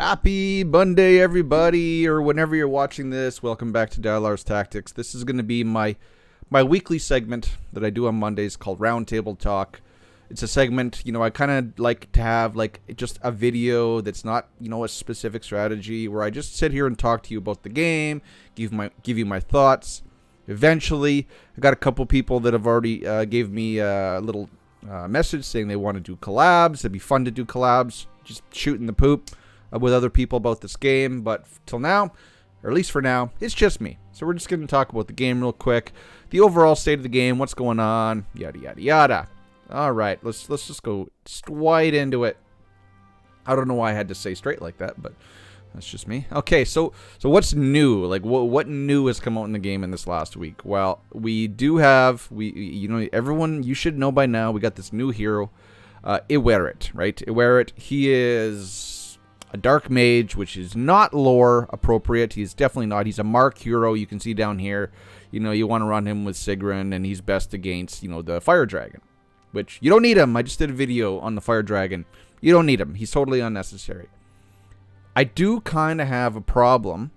Happy Monday, everybody, or whenever you're watching this. Welcome back to Dialar's Tactics. This is going to be my weekly segment that I do on Mondays called Roundtable Talk. It's a segment, I kind of like to have just a video that's not, a specific strategy, where I just sit here and talk to you about the game, give you my thoughts. Eventually, I got a couple people that have already gave me a little message saying they want to do collabs. It'd be fun to do collabs, just shooting the poop with other people about this game. But till now, or at least for now, it's just me. So we're just going to talk about the game real quick, the overall state of the game, what's going on, yada yada yada. All right, let's just go straight into it. I don't know why I had to say straight like that, but that's just me. Okay, so what's new? What new has come out in the game in this last week? Well, we do have everyone, you should know by now, we got this new hero, Iwerit, right? Iwerit, he is a dark mage, which is not lore appropriate. He's definitely not. He's a mark hero. You can see down here, you want to run him with Sigrun, and he's best against, the fire dragon, which you don't need him. I just did a video on the fire dragon. You don't need him. He's totally unnecessary. I do kind of have a problem,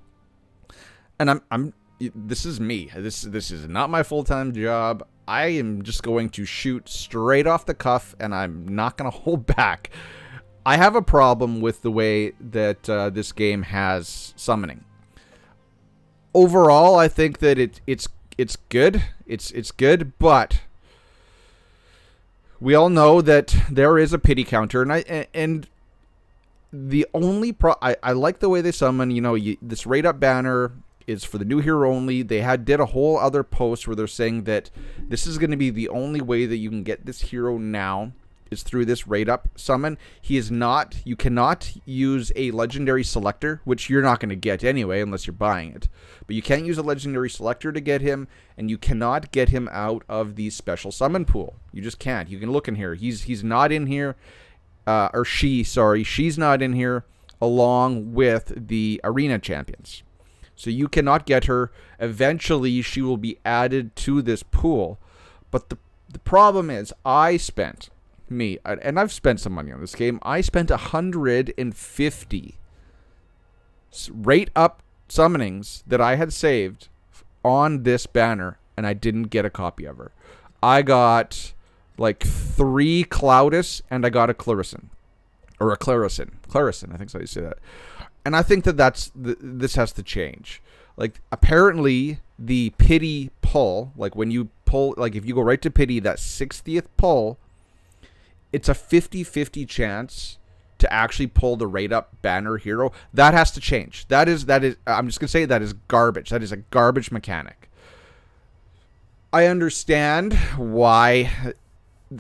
and this is me. This is not my full-time job. I am just going to shoot straight off the cuff, and I'm not going to hold back. I have a problem with the way that this game has summoning. Overall, I think that it's good. It's good, but we all know that there is a pity counter, and the only I like the way they summon. This rate up banner is for the new hero only. They did a whole other post where they're saying that this is going to be the only way that you can get this hero now is through this rate up summon. You cannot use a legendary selector, which you're not going to get anyway unless you're buying it. But you can't use a legendary selector to get him, and you cannot get him out of the special summon pool. You just can't. You can look in here. He's not in here. She's not in here along with the arena champions. So you cannot get her. Eventually, she will be added to this pool. But the problem is, I've spent some money on this game. I spent 150 rate up summonings that I had saved on this banner, and I didn't get a copy of her. I got 3 Cloudus, and I got a Clarison. Or a Clarison. Clarison, I think so you say that. And I think this has to change. Apparently, the pity pull, when you pull, if you go right to pity, that 60th pull, it's a 50-50 chance to actually pull the rate up banner hero. That has to change. That is, I'm just going to say that is garbage. That is a garbage mechanic. I understand why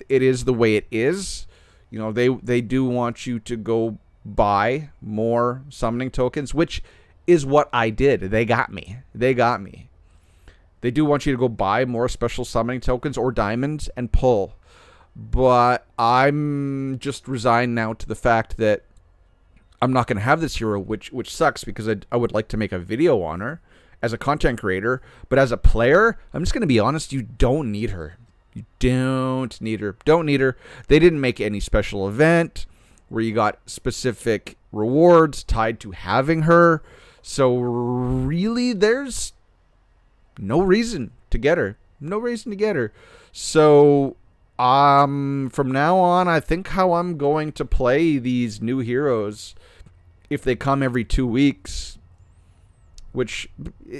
it is the way it is. They do want you to go buy more summoning tokens, which is what I did. They got me. They do want you to go buy more special summoning tokens or diamonds and pull. But I'm just resigned now to the fact that I'm not going to have this hero, which sucks, because I would like to make a video on her as a content creator. But as a player, I'm just going to be honest, you don't need her. You don't need her. Don't need her. They didn't make any special event where you got specific rewards tied to having her. So really, there's no reason to get her. No reason to get her. So from now on, I think how I'm going to play these new heroes, if they come every 2 weeks, which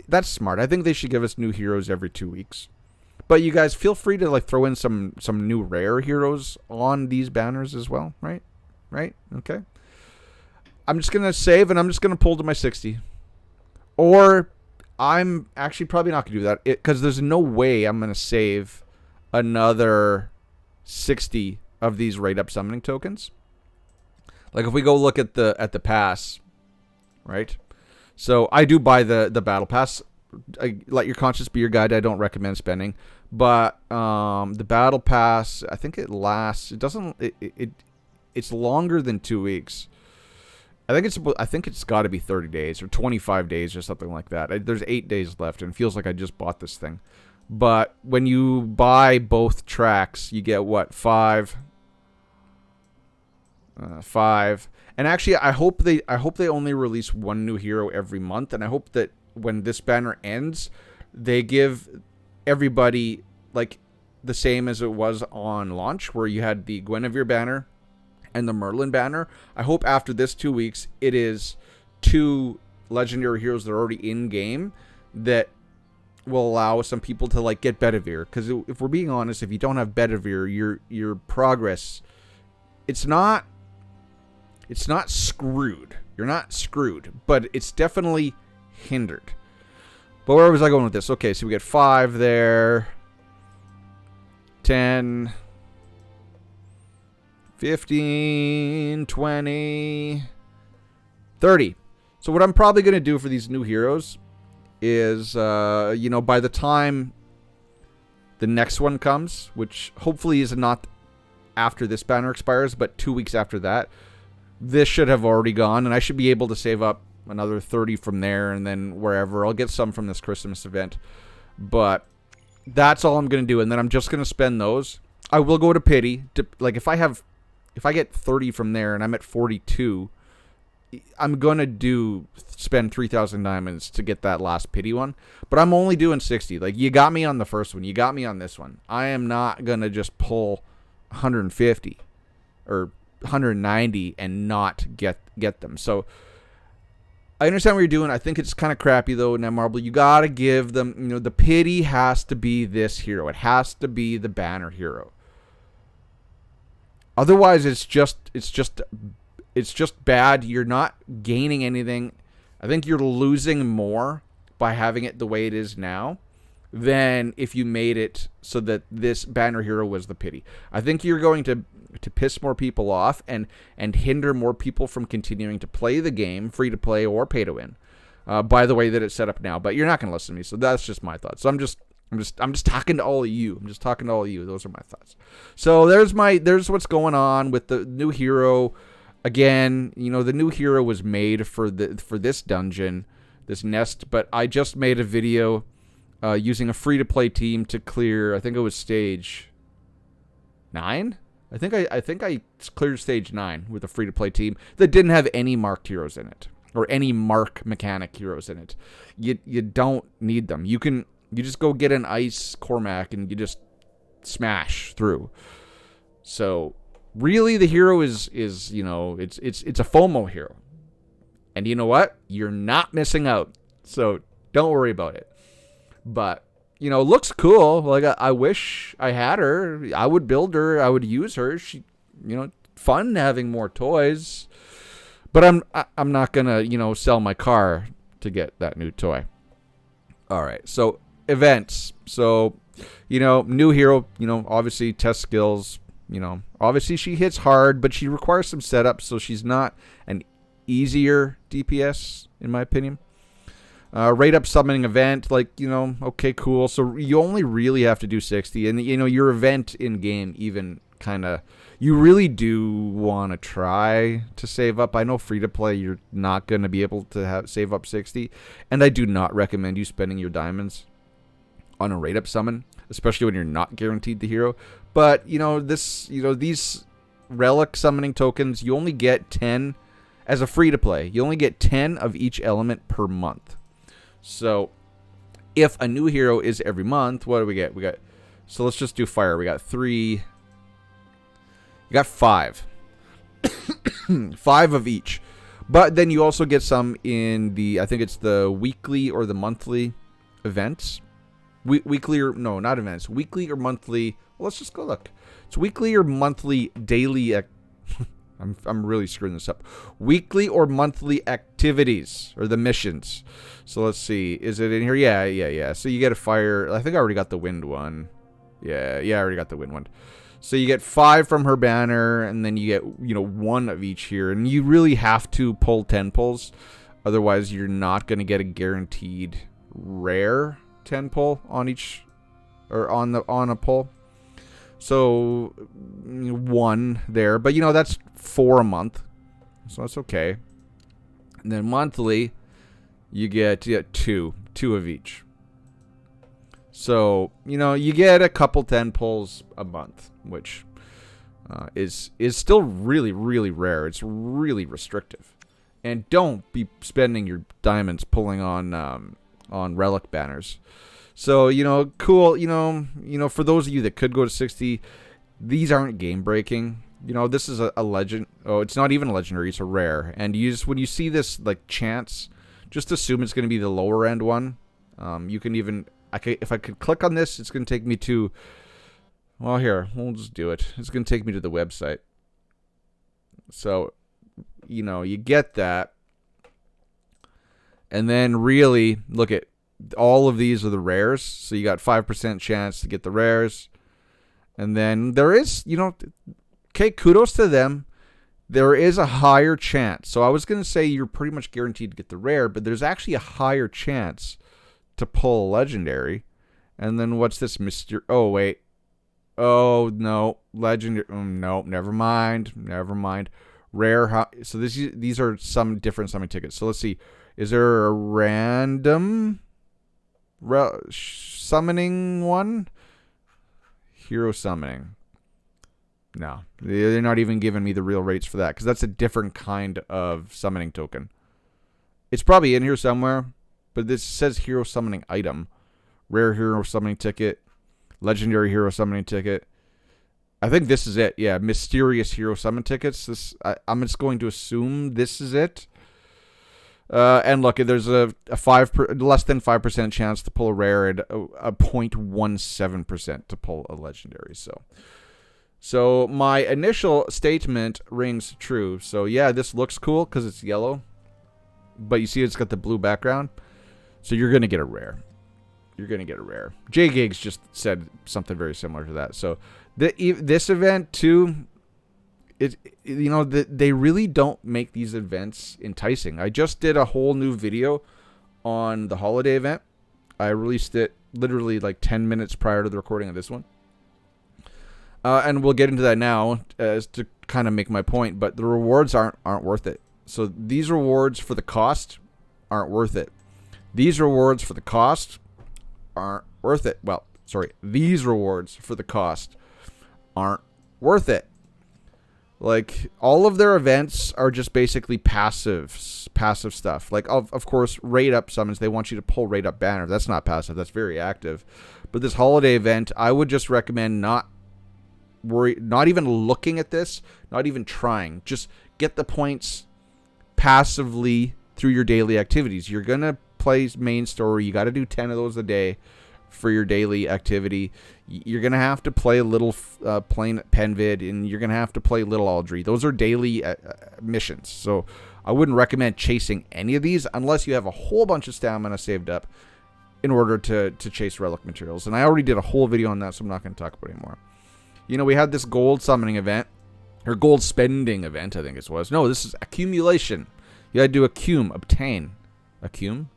that's smart. I think they should give us new heroes every 2 weeks. But you guys feel free to throw in some new rare heroes on these banners as well, right? Right? Okay. I'm just going to save, and I'm just going to pull to my 60. Or I'm actually probably not going to do that, because there's no way I'm going to save another 60 of these rate up summoning tokens. If we go look at the pass, right? So I do buy the battle pass. Let your conscience be your guide. I don't recommend spending, but the battle pass, I think it lasts. It doesn't. It's longer than 2 weeks. I think it's got to be 30 days or 25 days or something like that. There's 8 days left, and it feels like I just bought this thing. But when you buy both tracks, you get what, 5 5. And actually, I hope they only release one new hero every month, and I hope that when this banner ends, they give everybody like the same as it was on launch, where you had the Guinevere banner and the Merlin banner. I hope after this 2 weeks, it is 2 legendary heroes that are already in game that will allow some people to like get Bedivere. Because if we're being honest, if you don't have Bedivere, your progress, it's not screwed. You're not screwed, but it's definitely hindered. But where was I going with this? Okay, so we get 5 there. 10, 15, 20, 30. So what I'm probably going to do for these new heroes is, by the time the next one comes, which hopefully is not after this banner expires, but 2 weeks after that, this should have already gone, and I should be able to save up another 30 from there, and then wherever. I'll get some from this Christmas event. But that's all I'm going to do, and then I'm just going to spend those. I will go to pity. Like, if I get 30 from there and I'm at 42, I'm going to spend 3,000 diamonds to get that last pity one. But I'm only doing 60. Like, you got me on the first one. You got me on this one. I am not going to just pull 150 or 190 and not get them. So I understand what you're doing. I think it's kind of crappy, though, Netmarble. You got to give them, the pity has to be this hero. It has to be the banner hero. Otherwise, it's just bad. You're not gaining anything. I think you're losing more by having it the way it is now than if you made it so that this banner hero was the pity. I think you're going to piss more people off and hinder more people from continuing to play the game, free to play or pay to win, by the way that it's set up now. But you're not going to listen to me, so that's just my thoughts. So I'm just talking to all of you. I'm just talking to all of you. Those are my thoughts. So there's what's going on with the new hero. Again, the new hero was made for this dungeon, this nest. But I just made a video using a free to play team to clear. I think it was stage 9. I think I cleared stage 9 with a free to play team that didn't have any marked heroes in it or any mark mechanic heroes in it. You don't need them. You just go get an ice Cormac and you just smash through. So really, the hero is it's a FOMO hero, and you know what? You're not missing out. So don't worry about it. But looks cool. Like, I wish I had her. I would build her. I would use her. She, fun having more toys. But I'm not gonna, sell my car to get that new toy. All right. So events. So, new hero. Obviously test skills. Obviously she hits hard, but she requires some setup. So she's not an easier DPS in my opinion. Rate up summoning event, okay, cool. So you only really have to do 60, and your event in game even kind of, you really do want to try to save up. I know free to play, you're not going to be able to save up 60, and I do not recommend you spending your diamonds on a rate up summon, especially when you're not guaranteed the hero. But these relic summoning tokens, you only get 10 as a free to play. You only get 10 of each element per month. So, if a new hero is every month, what do we get? So let's just do fire. We got 3. You got 5. 5 of each. But then you also get some in I think it's the weekly or the monthly events. Weekly or, no, not events. Weekly or monthly. Well, let's just go look. It's weekly or monthly daily. I'm really screwing this up. Weekly or monthly activities or the missions. So let's see. Is it in here? Yeah. So you get a fire. I think I already got the wind one. Yeah, I already got the wind one. So you get 5 from her banner, and then you get 1 of each here. And you really have to pull 10 pulls, otherwise you're not going to get a guaranteed rare 10 pull on each or on a pull. So 1 there, but that's 4 a month, so that's okay. And then monthly, you get 2 of each. So you get a couple 10 pulls a month, which is still really, really rare. It's really restrictive. And don't be spending your diamonds pulling on relic banners. So, cool, for those of you that could go to 60, these aren't game breaking. This is a legend. Oh, it's not even a legendary, it's a rare. And when you see this like chance, just assume it's going to be the lower end one. You can even if I could click on this, it's going to take me to, well, here, we'll just do it. It's going to take me to the website. So, you get that. And then really look at all of these are the rares. So you got 5% chance to get the rares. And then there is, okay, kudos to them. There is a higher chance. So I was going to say you're pretty much guaranteed to get the rare, but there's actually a higher chance to pull a legendary. And then what's this mystery? Oh, wait. Oh, no. Legendary. No, never mind. Rare. So these are some different summon tickets. So let's see. Is there a random summoning one? Hero summoning. No. They're not even giving me the real rates for that because that's a different kind of summoning token. It's probably in here somewhere, but this says hero summoning item. Rare hero summoning ticket. Legendary hero summoning ticket. I think this is it. Yeah, mysterious hero summon tickets. I'm just going to assume this is it. And look, there's a less than 5% chance to pull a rare and a 0.17% to pull a legendary. So my initial statement rings true. So yeah, this looks cool because it's yellow, but you see it's got the blue background. So you're gonna get a rare. J Gigs just said something very similar to that. So this event too. They really don't make these events enticing. I just did a whole new video on the holiday event. I released it literally like 10 minutes prior to the recording of this one. And we'll get into that now as to kind of make my point, but the rewards aren't worth it. So these rewards for the cost aren't worth it. These rewards for the cost aren't worth it. Well, sorry, these rewards for the cost aren't worth it. Like, all of their events are just basically passive stuff. Like, of course, rate up summons. They want you to pull rate up banner. That's not passive. That's very active. But this holiday event, I would just recommend not even looking at this, not even trying. Just get the points passively through your daily activities. You're going to play main story. You got to do 10 of those a day for your daily activity. You're going to have to play a little plain Penvid, and you're going to have to play Little Aldry. Those are daily missions. So I wouldn't recommend chasing any of these unless you have a whole bunch of stamina saved up in order to chase relic materials. And I already did a whole video on that, so I'm not going to talk about it anymore. We had this gold summoning event, or gold spending event, I think it was. No, this is accumulation. You had to do obtain. Accume?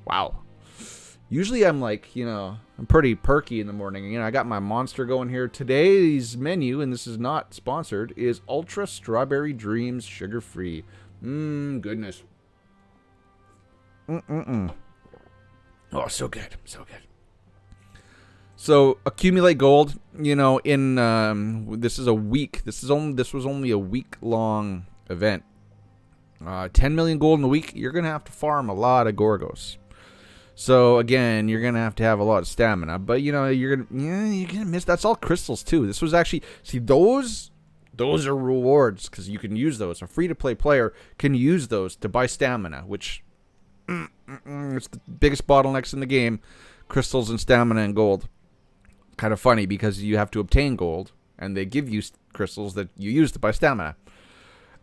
Wow. Usually I'm like, I'm pretty perky in the morning. I got my monster going here. Today's menu, and this is not sponsored, is Ultra Strawberry Dreams Sugar Free. Goodness. Oh, so good. So accumulate gold, in this is a week. This was only a week long event. 10 million gold in a week, you're going to have to farm a lot of Gorgos. So again, you're gonna have to have a lot of stamina, but you're gonna miss. That's all crystals too. This was actually those are rewards because you can use those. A free to play player can use those to buy stamina, which it's the biggest bottlenecks in the game: crystals and stamina and gold. Kind of funny because you have to obtain gold, and they give you crystals that you use to buy stamina.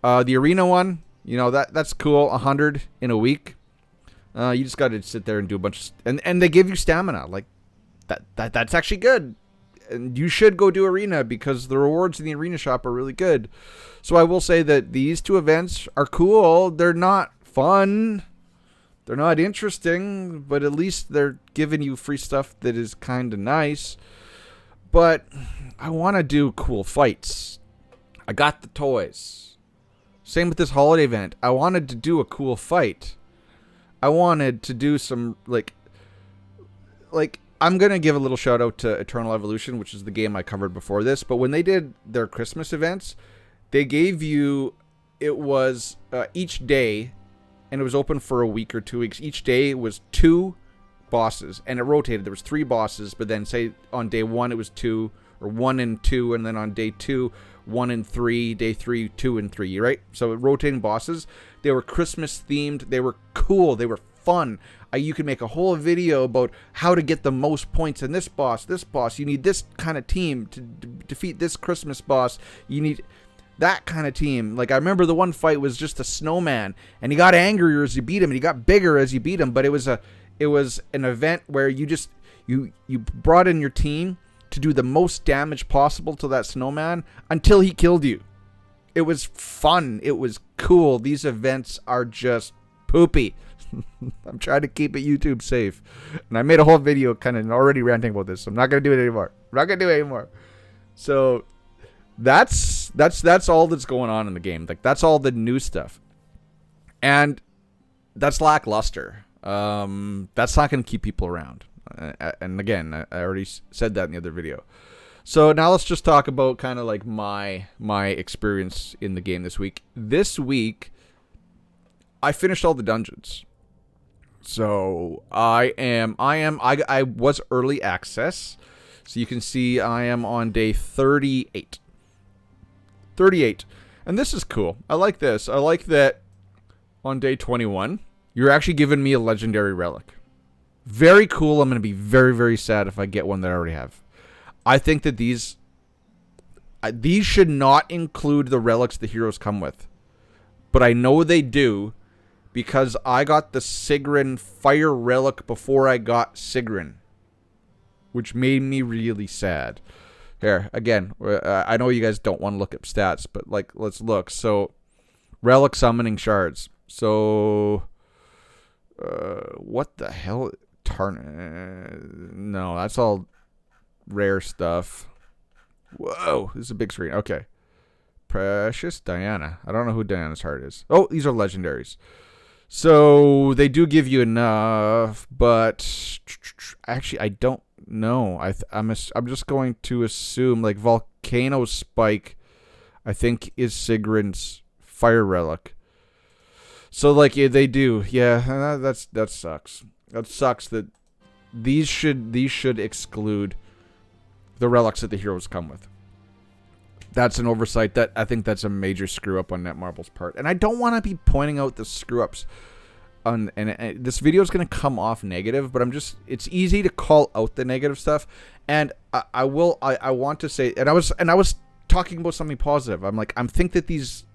The arena one, that's cool. 100 in a week. You just got to sit there and do a bunch of... And they give you stamina. Like, that's actually good. And you should go do Arena because the rewards in the Arena shop are really good. So I will say that these two events are cool. They're not fun. They're not interesting. But at least they're giving you free stuff that is kind of nice. But I want to do cool fights. I got the toys. Same with this holiday event. I wanted to do a cool fight. I wanted to do some, like I'm going to give a little shout out to Eternal Evolution, which is the game I covered before this. But when they did their Christmas events, they gave you, it was each day, and it was open for a week or 2 weeks. Each day was 2 bosses, and it rotated. There was 3 bosses, but then say on day 1 it was 2, or 1 and 2, and then on day 2, 1 and 3, day 3, 2 and 3, right? So rotating bosses. They were Christmas themed. They were cool. They were fun. You can make a whole video about how to get the most points in this boss. You need this kind of team to defeat this Christmas boss. You need that kind of team. Like, I remember the one fight was just a snowman, and he got angrier as you beat him, and he got bigger as you beat him. But it was an event where you brought in your team to do the most damage possible to that snowman until he killed you. It was fun. It was cool. These events are just poopy. I'm trying to keep it YouTube safe. And I made a whole video kind of already ranting about this. So I'm not going to do it anymore. So that's all that's going on in the game. Like, that's all the new stuff. And that's lackluster. That's not going to keep people around. And again, I already said that in the other video. So now let's just talk about kind of like my experience in the game this week. This week, I finished all the dungeons. So I was early access. So you can see I am on day 38. 38. And this is cool. I like this. I like that on day 21, you're actually giving me a legendary relic. Very cool. I'm going to be very, very sad if I get one that I already have. I think that these should not include the relics the heroes come with. But I know they do, because I got the Sigrun fire relic before I got Sigrun, which made me really sad. Here, again, I know you guys don't want to look up stats, but like, let's look. So, relic summoning shards. So, what the hell? No, that's all rare stuff. Whoa, this is a big screen. Okay. Precious Diana. I don't know who Diana's heart is. Oh, these are legendaries. So they do give you enough, but actually I don't know. I'm just going to assume like Volcano Spike, I think, is Sigrun's fire relic. So like, yeah, they do. Yeah, that sucks. That sucks that these should exclude the relics that the heroes come with. That's an oversight. I think that's a major screw up on Netmarble's part. And I don't want to be pointing out the screw ups and this video is going to come off negative, but it's easy to call out the negative stuff. And I want to say, and I was talking about something positive. I'm think that these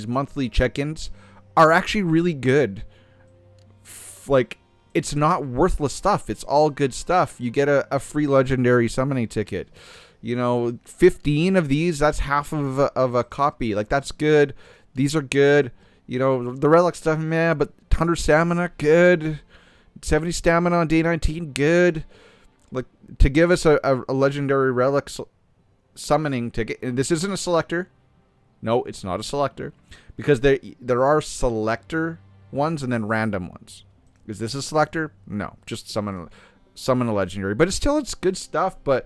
monthly check-ins are actually really good. Like, it's not worthless stuff. It's all good stuff. You get a free legendary summoning ticket. 15 of these, that's half of a copy. Like, that's good. These are good. The relic stuff, man, but 100 stamina, good. 70 stamina on day 19, good. Like, to give us a legendary relic summoning ticket. And this isn't a selector. No, it's not a selector. Because there are selector ones and then random ones. Is this a selector? No, just summon a legendary. But it's good stuff, but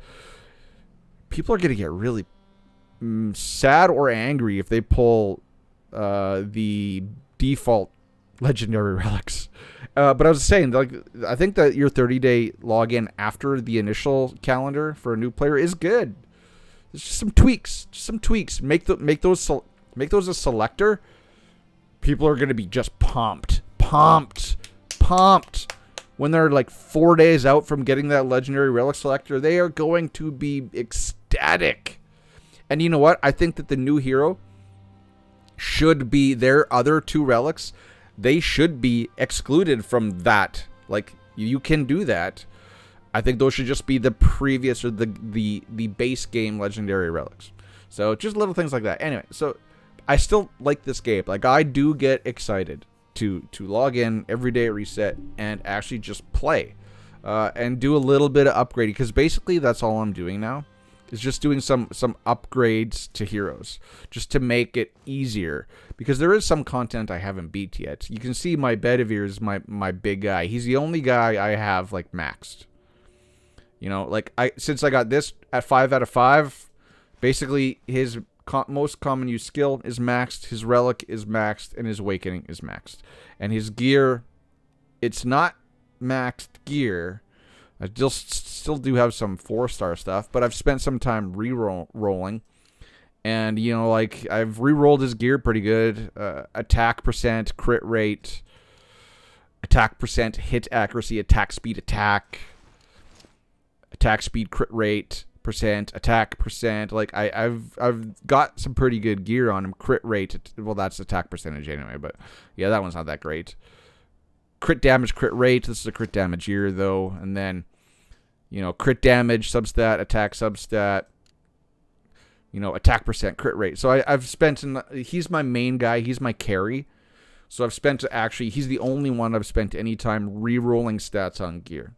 people are going to get really sad or angry if they pull the default legendary relics. But I was saying, like, I think that your 30-day login after the initial calendar for a new player is good. There's just some tweaks. Make those a selector. People are going to be just pumped when they're like 4 days out from getting that legendary relic selector. They are going to be ecstatic. And you know what? I think that the new hero should be their other 2 relics. They should be excluded from that. Like, you can do that. I think those should just be the previous or the base game legendary relics. So just little things like that. Anyway, so I still like this game. Like, I do get excited to log in every day at reset and actually just play and do a little bit of upgrading, because basically that's all I'm doing now is just doing some upgrades to heroes just to make it easier, because there is some content I haven't beat yet. You can see my Bedivere is my big guy. He's the only guy I have like maxed. You know, like since I got this at 5 out of 5, basically his most common use skill is maxed, his relic is maxed, and his awakening is maxed. And his gear, it's not maxed gear. I still do have some 4-star stuff, but I've spent some time re-rolling. And, you know, like, I've re-rolled his gear pretty good. Attack percent, crit rate, attack percent, hit accuracy, attack speed, attack speed, crit rate, percent, attack percent. Like, I've got some pretty good gear on him. Crit rate, well, that's attack percentage anyway, but yeah, that one's not that great. Crit damage, crit rate. This is a crit damage gear, though. And then, you know, crit damage, substat, attack substat, you know, attack percent, crit rate. So I've spent, he's my main guy. He's my carry. So I've spent, actually, he's the only one I've spent any time re-rolling stats on gear.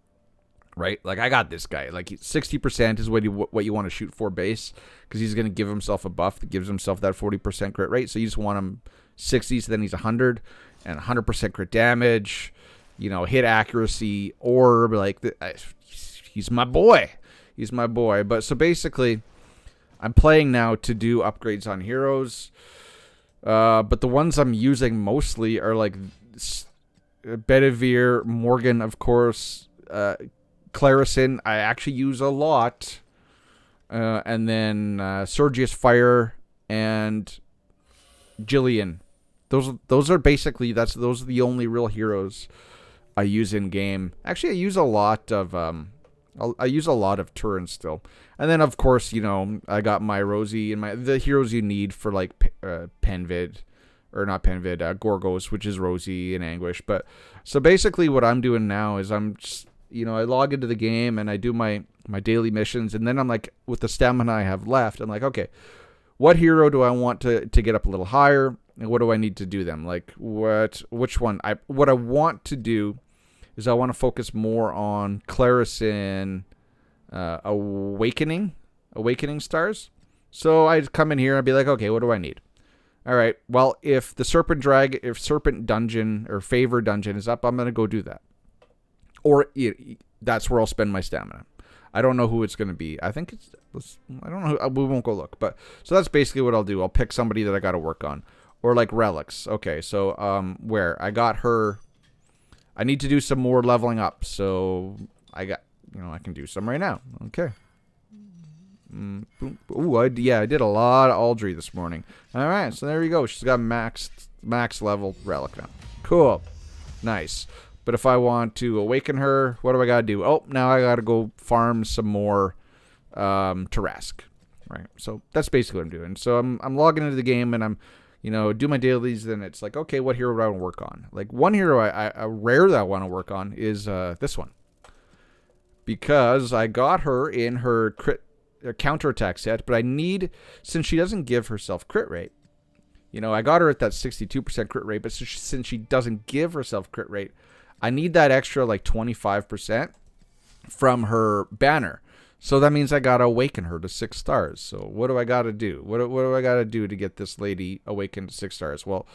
Right? Like, I got this guy. Like, 60% is what you want to shoot for base, because he's going to give himself a buff that gives himself that 40% crit rate. So you just want him 60, so then he's 100, and 100% crit damage, you know, hit accuracy, orb. Like, he's my boy. He's my boy. But so basically, I'm playing now to do upgrades on heroes. But the ones I'm using mostly are like Bedivere, Morgan, of course, Clarison, I actually use a lot. And then Sergius Fire and Jillian. Those are basically, those are the only real heroes I use in game. Actually, I use a lot of I use a lot of Turin still. And then, of course, you know, I got my Rosie and the heroes you need for, like, Penvid, or not Penvid, Gorgos, which is Rosie and Anguish. But so basically what I'm doing now is I'm just, you know, I log into the game and I do my daily missions, and then I'm like, with the stamina I have left, I'm like, okay, what hero do I want to get up a little higher, and what do I need to do them? Like, which one? What I want to do is I want to focus more on Clarison, Awakening stars. So I'd come in here and be like, okay, what do I need? All right, well, if the Serpent Dungeon or Favor Dungeon is up, I'm going to go do that. Or that's where I'll spend my stamina. I don't know who it's going to be. I think I don't know. We won't go look. But so that's basically what I'll do. I'll pick somebody that I got to work on. Or like relics. Okay, so where? I got her. I need to do some more leveling up. So I can do some right now. Okay. Ooh, I did a lot of Aldry this morning. All right, so there you go. She's got max level relic now. Cool. Nice. But if I want to awaken her, what do I got to do? Oh, now I got to go farm some more Tarask. Right. So that's basically what I'm doing. So I'm logging into the game and I'm, you know, do my dailies. Then it's like, okay, what hero do I want to work on? Like, one hero I rare that I want to work on is this one. Because I got her in her crit counterattack set, but I need, since she doesn't give herself crit rate, you know, I got her at that 62% crit rate, but since she doesn't give herself crit rate, I need that extra like 25% from her banner. So that means I gotta awaken her to 6 stars. So what do I gotta do? What do I gotta do to get this lady awakened to 6 stars? Well,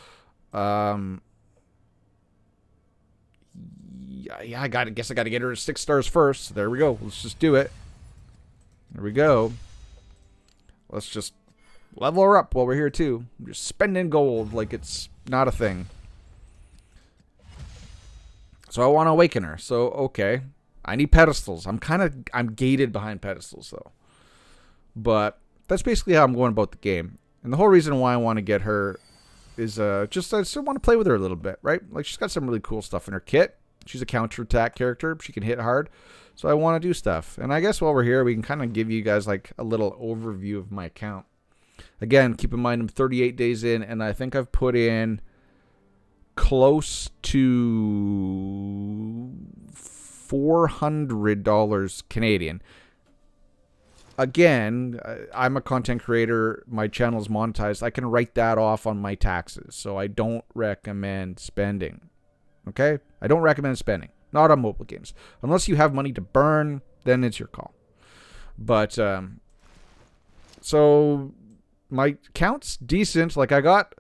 yeah, I guess I gotta get her to 6 stars first. So there we go. Let's just do it. There we go. Let's just level her up while we're here too. I'm just spending gold like it's not a thing. So I want to awaken her. So, okay. I need pedestals. I'm gated behind pedestals, though. But that's basically how I'm going about the game. And the whole reason why I want to get her is just I still want to play with her a little bit, right? Like, she's got some really cool stuff in her kit. She's a counterattack character. She can hit hard. So I want to do stuff. And I guess while we're here, we can kind of give you guys, like, a little overview of my account. Again, keep in mind I'm 38 days in, and I think I've put in close to $400 Canadian. Again, I'm a content creator. My channel's monetized. I can write that off on my taxes. So I don't recommend spending. Okay? I don't recommend spending. Not on mobile games. Unless you have money to burn, then it's your call. But, so my count's decent. Like, I got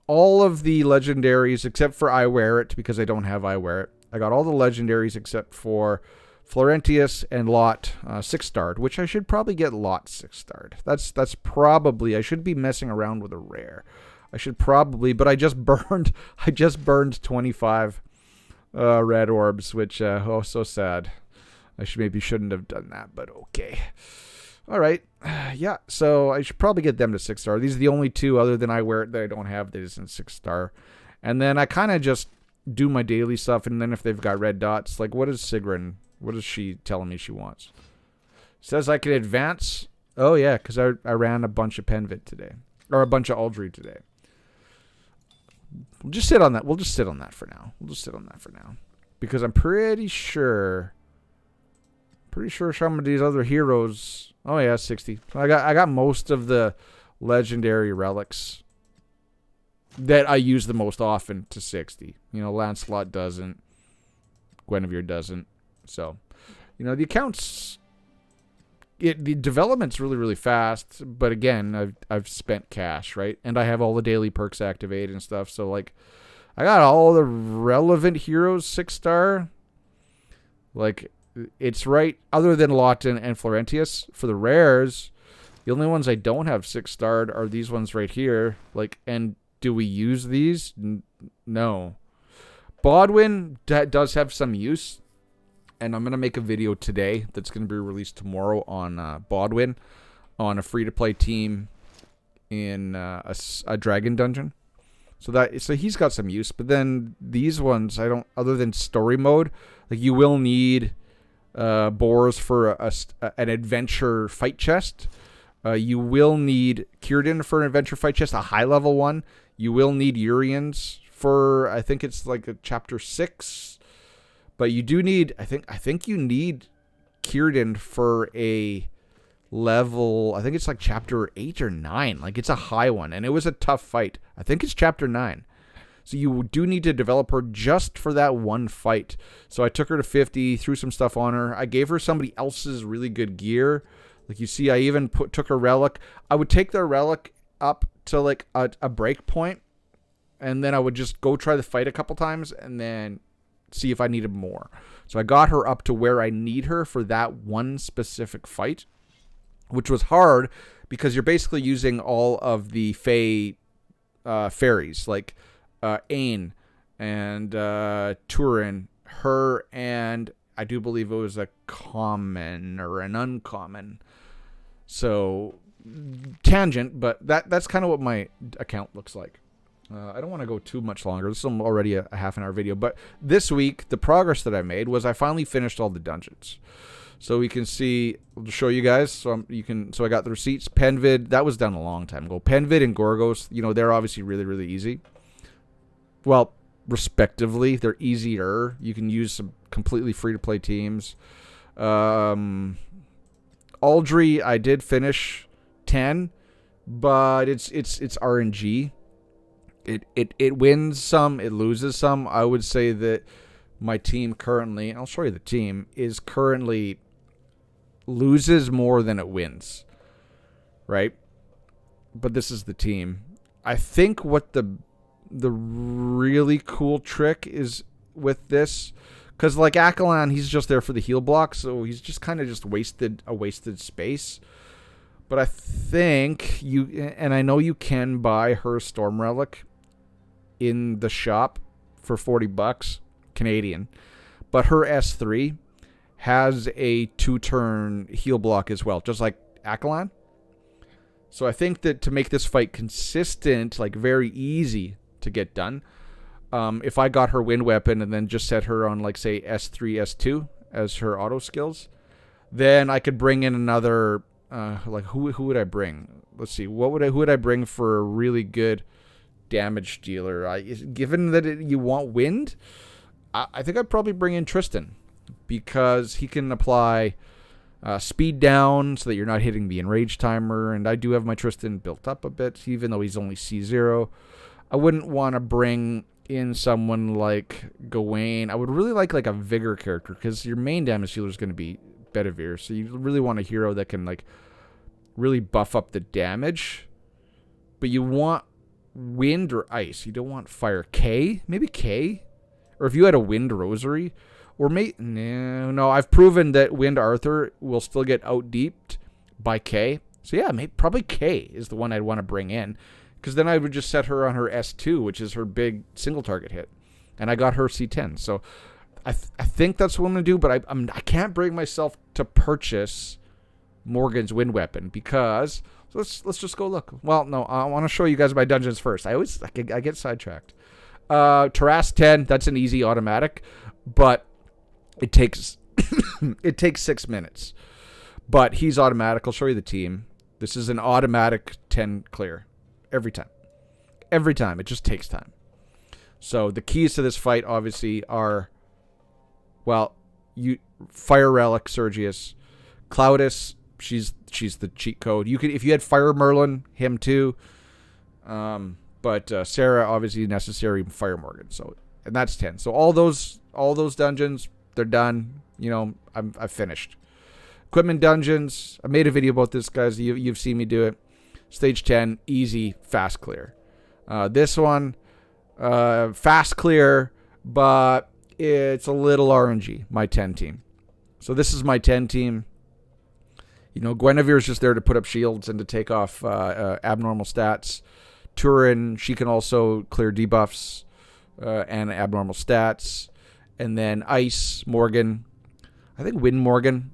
all of the legendaries except for I Wear It, because I don't have I Wear It. I got all the legendaries except for Florentius, and Lot 6-starred, which I should probably get Lot 6-starred. That's probably, I should be messing around with a rare. I should probably, but I just burned 25 red orbs, which oh, so sad. I shouldn't have done that, but okay. All right, yeah. So I should probably get them to 6-star. These are the only two other than I wear it that I don't have that isn't 6-star. And then I kind of just do my daily stuff, and then if they've got red dots, like what is Sigrun? What is she telling me she wants? Says I can advance. Oh, yeah, because I ran a bunch of Penvid today. Or a bunch of Aldry today. We'll just sit on that. We'll just sit on that for now. Because I'm pretty sure some of these other heroes... Oh, yeah, 60. I got most of the legendary relics that I use the most often to 60. You know, Lancelot doesn't. Guinevere doesn't. So, you know, the accounts, the development's really, really fast. But again, I've spent cash, right? And I have all the daily perks activated and stuff. So, like, I got all the relevant heroes 6-star. Like, it's right. Other than Lawton and Florentius, for the rares, the only ones I don't have 6-starred are these ones right here. Like, and do we use these? No. Bodwin does have some use. And I'm going to make a video today that's going to be released tomorrow on Bodwin on a free-to-play team in a dragon dungeon. So he's got some use. But then these ones, I don't, other than story mode, like you will need boars for an adventure fight chest. You will need Círdan for an adventure fight chest, a high-level one. You will need Urians for, I think it's like a chapter 6. But you do need, I think you need Círdan for a level, I think it's like chapter 8 or 9. Like it's a high one. And it was a tough fight. I think it's chapter 9. So you do need to develop her just for that one fight. So I took her to 50, threw some stuff on her. I gave her somebody else's really good gear. Like you see, I even took her relic. I would take the relic up to like a break point. And then I would just go try the fight a couple times and then see if I needed more. So I got her up to where I need her for that one specific fight, which was hard because you're basically using all of the Fey fairies, like Ain and Turin, her, and I do believe it was a common or an uncommon. So tangent, but that's kind of what my account looks like. I don't want to go too much longer. This is already a half an hour video. But this week, the progress that I made was I finally finished all the dungeons. So we can see, I'll just show you guys. So I got the receipts. Penvid, that was done a long time ago. Penvid and Gorgos, you know, they're obviously really, really easy. Well, respectively, they're easier. You can use some completely free-to-play teams. Aldry, I did finish 10, but it's RNG. It wins some, it loses some. I would say that my team currently, I'll show you the team, is currently loses more than it wins. Right? But this is the team. I think what the really cool trick is with this, because like Akalan, he's just there for the heal block, so he's just kind of just wasted space. But I think and I know you can buy her Storm Relic in the shop for $40 Canadian, but her S3 has a 2-turn heal block as well, just like Akalan. So I think that to make this fight consistent, like very easy to get done, if I got her wind weapon and then just set her on like say S3, S2 as her auto skills, then I could bring in another like who would I bring? Let's see, who would I bring for a really good damage dealer? Given that you want wind, I think I'd probably bring in Tristan, because he can apply speed down so that you're not hitting the enrage timer, and I do have my Tristan built up a bit, even though he's only C0. I wouldn't want to bring in someone like Gawain. I would really like a vigor character, because your main damage dealer is going to be Bedivere, so you really want a hero that can like really buff up the damage, but you want wind or ice. You don't want fire. K? Maybe K? Or if you had a wind rosary, No, I've proven that Wind Arthur will still get out-deeped by K. So yeah, probably K is the one I'd want to bring in. Because then I would just set her on her S2, which is her big single target hit. And I got her C10. So I think that's what I'm going to do, but I can't bring myself to purchase Morgan's wind weapon because let's just go look. Well, no, I want to show you guys my dungeons first. I get sidetracked. Taras 10, that's an easy automatic, but it takes it takes 6 minutes. But he's automatic. I'll show you the team. This is an automatic 10 clear. Every time. Every time. It just takes time. So the keys to this fight obviously are, well, Fire Relic Sergius, Cloudus, she's the cheat code. You could, if you had Fire Merlin, him too. But Sarah obviously necessary, Fire Morgan. So, and that's 10. So all those dungeons, they're done. You know, I've finished. Equipment dungeons. I made a video about this, guys. You've seen me do it. Stage 10, easy, fast clear. This one, fast clear, but it's a little RNG, my 10 team. So this is my 10 team. You know, Guinevere's just there to put up shields and to take off abnormal stats. Turin, she can also clear debuffs and abnormal stats. And then Ice, Morgan. I think Wind Morgan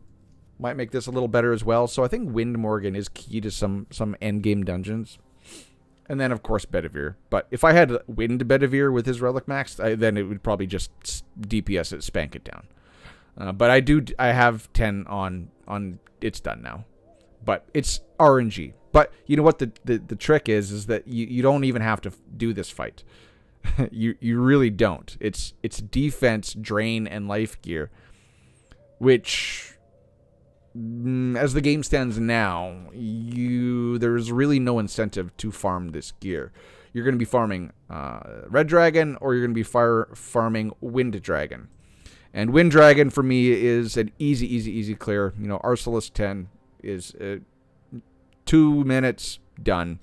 might make this a little better as well. So I think Wind Morgan is key to some endgame dungeons. And then, of course, Bedivere. But if I had Wind Bedivere with his Relic Max, then it would probably just DPS it, spank it down. But I have 10 on it's done now. But it's RNG. But you know what the trick is that you don't even have to do this fight. you really don't. It's defense, drain, and life gear. Which, as the game stands now, there's really no incentive to farm this gear. You're going to be farming Red Dragon, or you're going to be farming Wind Dragon. And Wind Dragon, for me, is an easy clear. You know, Arceus 10 is 2 minutes, done.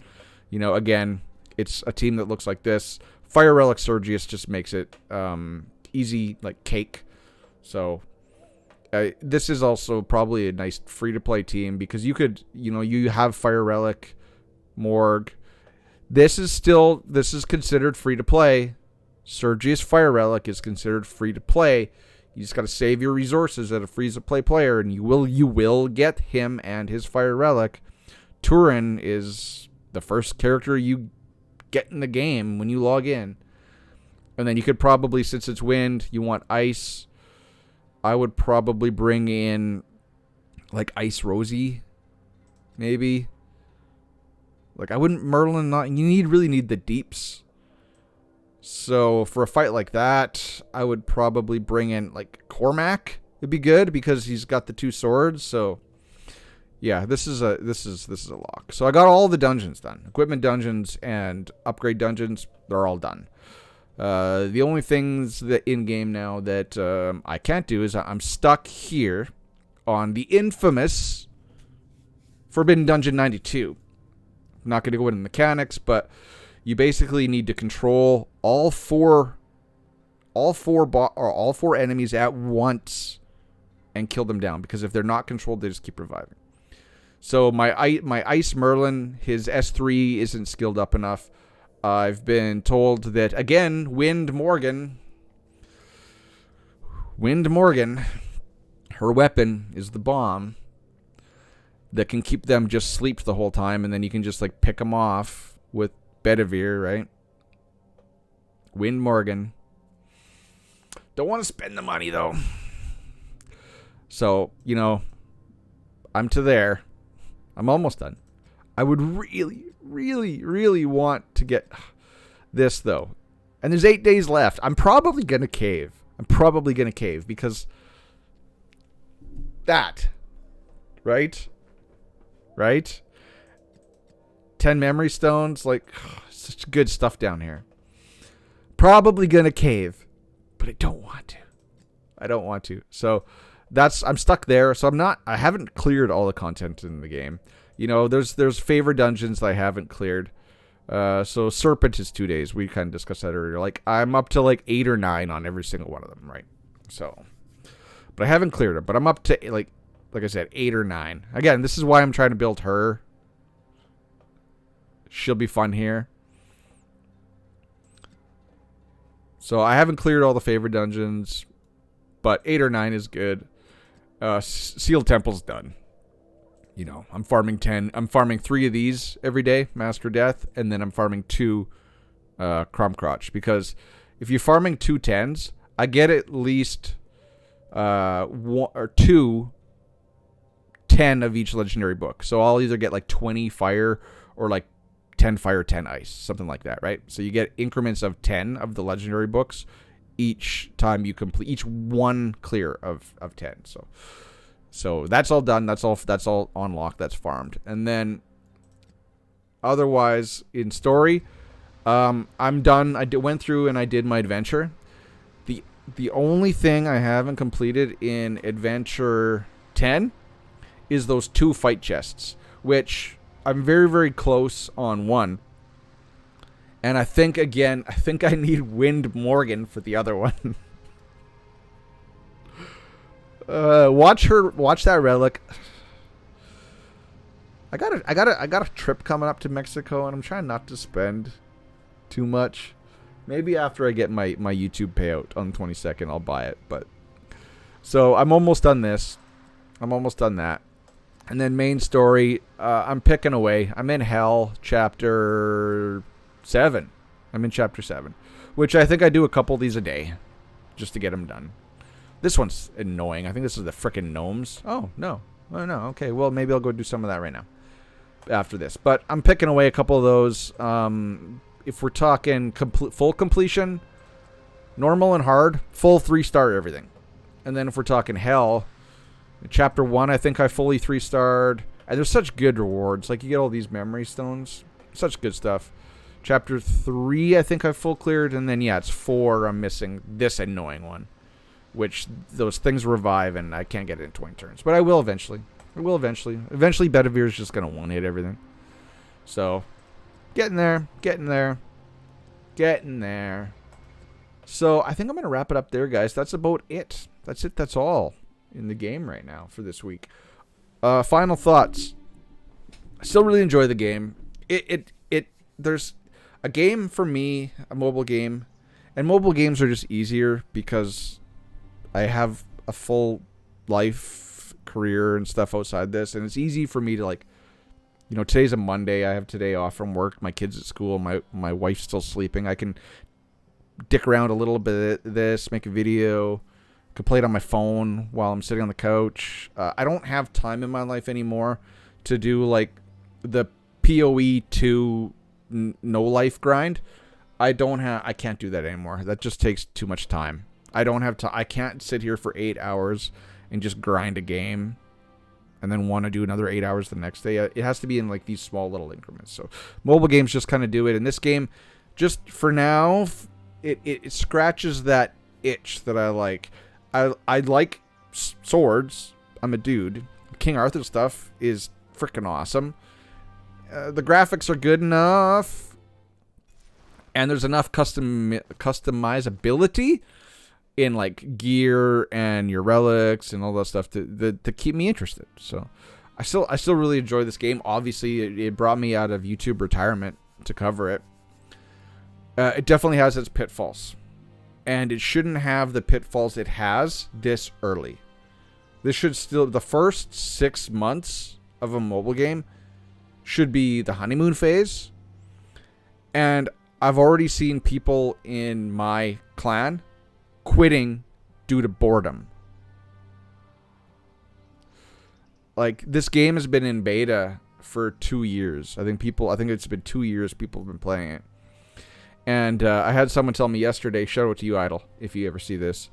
You know, again, it's a team that looks like this. Fire Relic Sergius just makes it easy, like cake. So this is also probably a nice free-to-play team because you have Fire Relic, Morg. This is considered free-to-play. Sergius Fire Relic is considered free-to-play. You just got to save your resources at a free-to-play player, and you will get him and his Fire Relic. Turin is the first character you get in the game when you log in. And then you could probably, since it's wind, you want ice. I would probably bring in like Ice Rosie, maybe. Like I wouldn't Merlin. Really need the deeps. So for a fight like that, I would probably bring in like Cormac. It'd be good because he's got the 2 swords. So yeah, this is a lock. So I got all the dungeons done. Equipment dungeons and upgrade dungeons, they're all done. The only things that in game now that I can't do is I'm stuck here on the infamous Forbidden Dungeon 92. I'm not going to go into mechanics, but you basically need to control all four enemies at once and kill them down, because if they're not controlled, they just keep reviving. So my Ice Merlin, his S3 isn't skilled up enough. I've been told that, again, Wind Morgan, her weapon is the bomb that can keep them just sleeped the whole time, and then you can just like pick them off with Bedivere, right? Wind Morgan. Don't want to spend the money, though. So, you know, I'm to there. I'm almost done. I would really want to get this, though. And there's 8 days left. I'm probably going to cave. Because that, right? 10 memory stones, like, such good stuff down here. Probably going to cave, but I don't want to. So I'm stuck there. So I haven't cleared all the content in the game. You know, there's favorite dungeons that I haven't cleared. So Serpent is 2 days. We kind of discussed that earlier. Like, I'm up to like 8 or 9 on every single one of them, right? So But I haven't cleared it. But I'm up to, like I said, 8 or 9. Again, this is why I'm trying to build her. She'll be fun here. So I haven't cleared all the favorite dungeons, but 8 or 9 is good. Sealed Temple's done. You know, I'm farming 10. I'm farming 3 of these every day, Master Death, and then I'm farming 2 Crumcrotch. Because if you're farming 2 10s, I get at least 1 or 2 10 of each legendary book. So I'll either get like 20 fire or like 10 fire, 10 ice, something like that, right? So you get increments of 10 of the legendary books each time you complete each one clear of 10. So that's all done. That's all unlocked. That's farmed. And then otherwise in story, I'm done. Went through and I did my adventure. The only thing I haven't completed in adventure 10 is those 2 fight chests, which I'm very, very close on one. And I think I need Wind Morgan for the other one. Watch that relic. I got a trip coming up to Mexico, and I'm trying not to spend too much. Maybe after I get my YouTube payout on the 22nd, I'll buy it. But so I'm almost done this. I'm almost done that. And then main story, I'm picking away. I'm in Hell, chapter 7. I'm in chapter 7, which I think I do a couple of these a day just to get them done. This one's annoying. I think this is the frickin' gnomes. Oh, no. Oh, no. Okay, well, maybe I'll go do some of that right now after this. But I'm picking away a couple of those. If we're talking full completion, normal and hard, full 3-star everything. And then if we're talking Hell, chapter 1, I think I fully 3-starred. And there's such good rewards. Like, you get all these memory stones. Such good stuff. Chapter 3, I think I full cleared. And then, yeah, it's 4. I'm missing this annoying one. Which, those things revive, and I can't get it in 20 turns. But I will eventually. Eventually, Bedivere's just going to one-hit everything. So, getting there. So, I think I'm going to wrap it up there, guys. That's about it. That's it. That's all in the game right now for this week. Final thoughts. I still really enjoy the game. There's a game for me, a mobile game, and mobile games are just easier because I have a full life, career, and stuff outside this, and it's easy for me to, like, you know, today's a Monday. I have today off from work. My kid's at school. My wife's still sleeping. I can dick around a little bit of this, make a video. Could play it on my phone while I'm sitting on the couch. I don't have time in my life anymore to do like the PoE 2 no life grind. I can't do that anymore. That just takes too much time. I don't have to. I can't sit here for 8 hours and just grind a game and then want to do another 8 hours the next day. It has to be in like these small little increments. So mobile games just kind of do it. And this game, just for now, it scratches that itch that I like. I like swords. I'm a dude. King Arthur stuff is freaking awesome. The graphics are good enough. And there's enough customizability in like gear and your relics and all that stuff to keep me interested. So I still really enjoy this game. Obviously, it brought me out of YouTube retirement to cover it. It definitely has its pitfalls. And it shouldn't have the pitfalls it has this early. This should still, the first 6 months of a mobile game should be the honeymoon phase. And I've already seen people in my clan quitting due to boredom. Like, this game has been in beta for 2 years. I think it's been 2 years people have been playing it. And I had someone tell me yesterday, shout out to you, Idle, if you ever see this,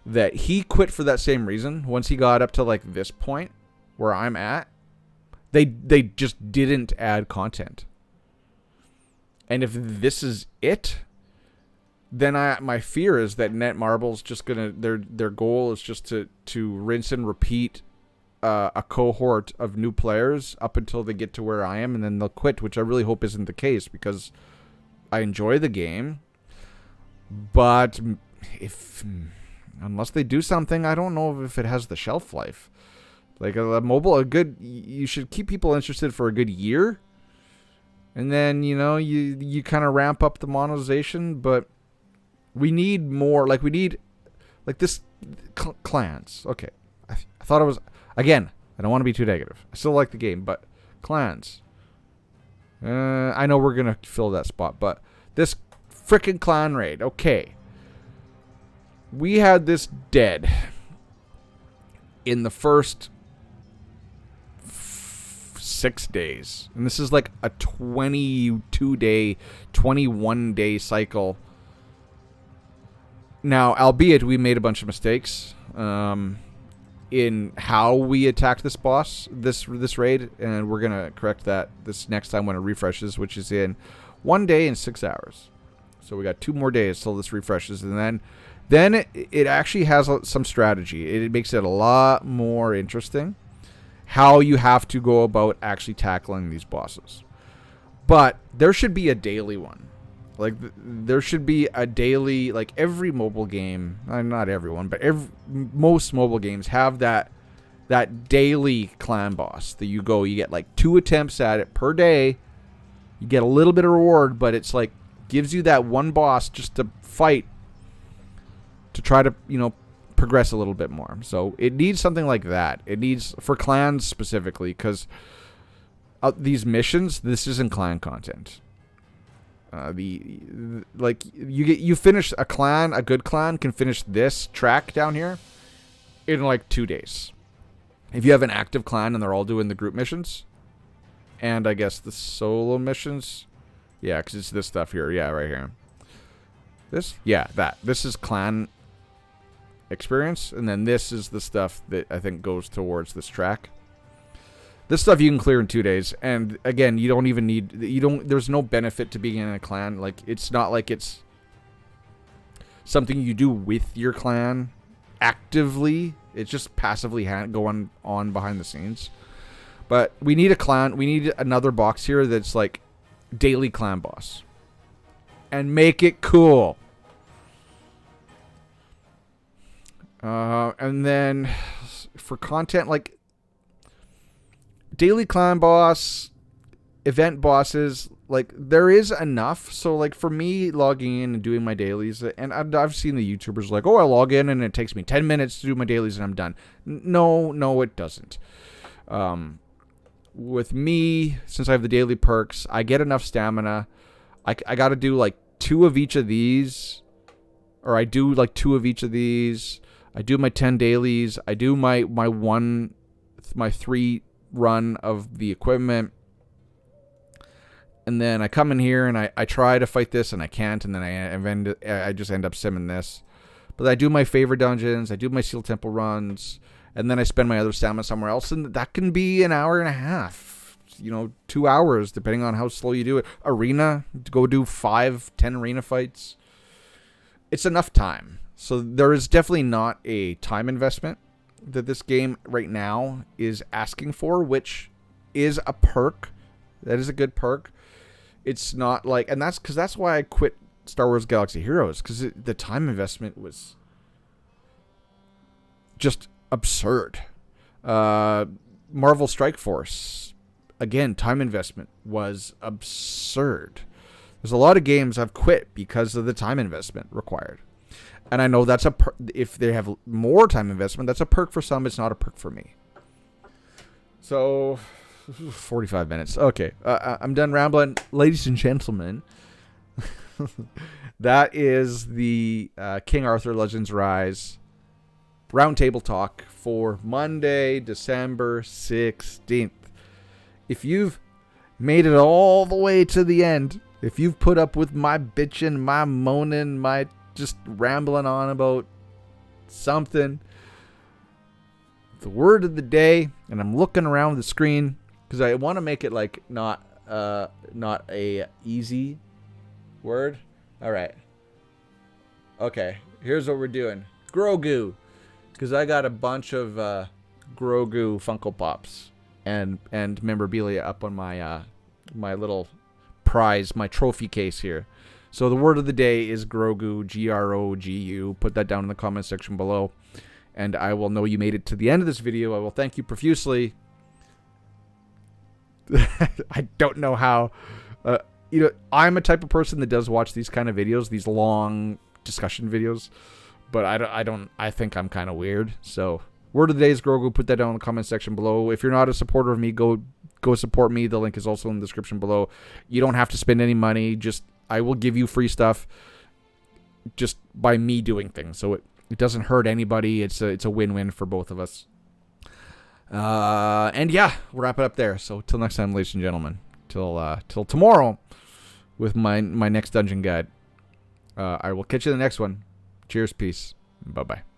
that he quit for that same reason. Once he got up to like this point where I'm at, they just didn't add content. And if this is it, then my fear is that Netmarble's just gonna their goal is just to rinse and repeat a cohort of new players up until they get to where I am, and then they'll quit, which I really hope isn't the case because I enjoy the game. But if unless they do something, I don't know if it has the shelf life. Like you should keep people interested for a good year. And then, you kind of ramp up the monetization, but we need more. Like, we need, like, this clans. Okay. I thought it was, again, I don't want to be too negative. I still like the game, but clans. I know we're going to fill that spot, but this frickin' clan raid. Okay. We had this dead in the first 6 days. And this is like a 22-day, 21-day cycle. Now, albeit we made a bunch of mistakes in how we attacked this boss, this raid, and we're going to correct that this next time when it refreshes, which is in 1 day and 6 hours. So we got 2 more days till this refreshes, and then it actually has some strategy. It makes it a lot more interesting how you have to go about actually tackling these bosses. But there should be a daily one. Like, there should be a daily, like, every mobile game, not everyone, but most mobile games have that daily clan boss that you get like 2 attempts at it per day. You get a little bit of reward, but it's like, gives you that one boss just to fight to try to, progress a little bit more. So it needs something like that. It needs, for clans specifically, because these missions, this isn't clan content. You finish a clan, a good clan can finish this track down here in like 2 days. If you have an active clan and they're all doing the group missions, and I guess the solo missions, yeah, because it's this stuff here, yeah, right here. This is clan experience, and then this is the stuff that I think goes towards this track. This stuff you can clear in 2 days, and again, you don't even need, there's no benefit to being in a clan. Like, it's not like it's something you do with your clan actively. It's just passively going on behind the scenes. But we need a clan, we need another box here that's like daily clan boss, and make it cool. And then for content, like daily clan boss, event bosses, like there is enough. So like for me logging in and doing my dailies, and I've seen the YouTubers like, oh, I log in and it takes me 10 minutes to do my dailies and I'm done. No, it doesn't. With me, since I have the daily perks, I get enough stamina. I got to do like 2 of each of these, or I do like 2 of each of these. I do my 10 dailies. I do my 3 run of the equipment. And then I come in here and I try to fight this and I can't. And then I just end up simming this. But I do my favorite dungeons. I do my Seal Temple runs. And then I spend my other stamina somewhere else. And that can be an hour and a half. 2 hours, depending on how slow you do it. Arena, to go do 5-10 arena fights. It's enough time. So there is definitely not a time investment that this game right now is asking for, which is a perk. That is a good perk. It's not like, and that's why I quit Star Wars Galaxy Heroes, because the time investment was just absurd. Marvel Strike Force, again, time investment was absurd. There's a lot of games I've quit because of the time investment required. And I know that's if they have more time investment, that's a perk for some. It's not a perk for me. So, 45 minutes. Okay, I'm done rambling. Ladies and gentlemen, that is the King Arthur Legends Rise Roundtable Talk for Monday, December 16th. If you've made it all the way to the end, if you've put up with my bitching, my moaning, my just rambling on about something, the word of the day, and I'm looking around the screen because I want to make it like not a easy word. All right. Okay, here's what we're doing. Grogu, because I got a bunch of Grogu Funko Pops and memorabilia up on my my little prize, my trophy case here. So the word of the day is Grogu, Grogu. Put that down in the comment section below, and I will know you made it to the end of this video. I will thank you profusely. I don't know how. I'm a type of person that does watch these kind of videos, these long discussion videos, but I think I'm kind of weird. So word of the day is Grogu. Put that down in the comment section below. If you're not a supporter of me, go support me. The link is also in the description below. You don't have to spend any money. I will give you free stuff just by me doing things. So it doesn't hurt anybody. It's a win-win for both of us. And yeah, we'll wrap it up there. So till next time, ladies and gentlemen, till tomorrow with my next dungeon guide. I will catch you in the next one. Cheers, peace, bye-bye.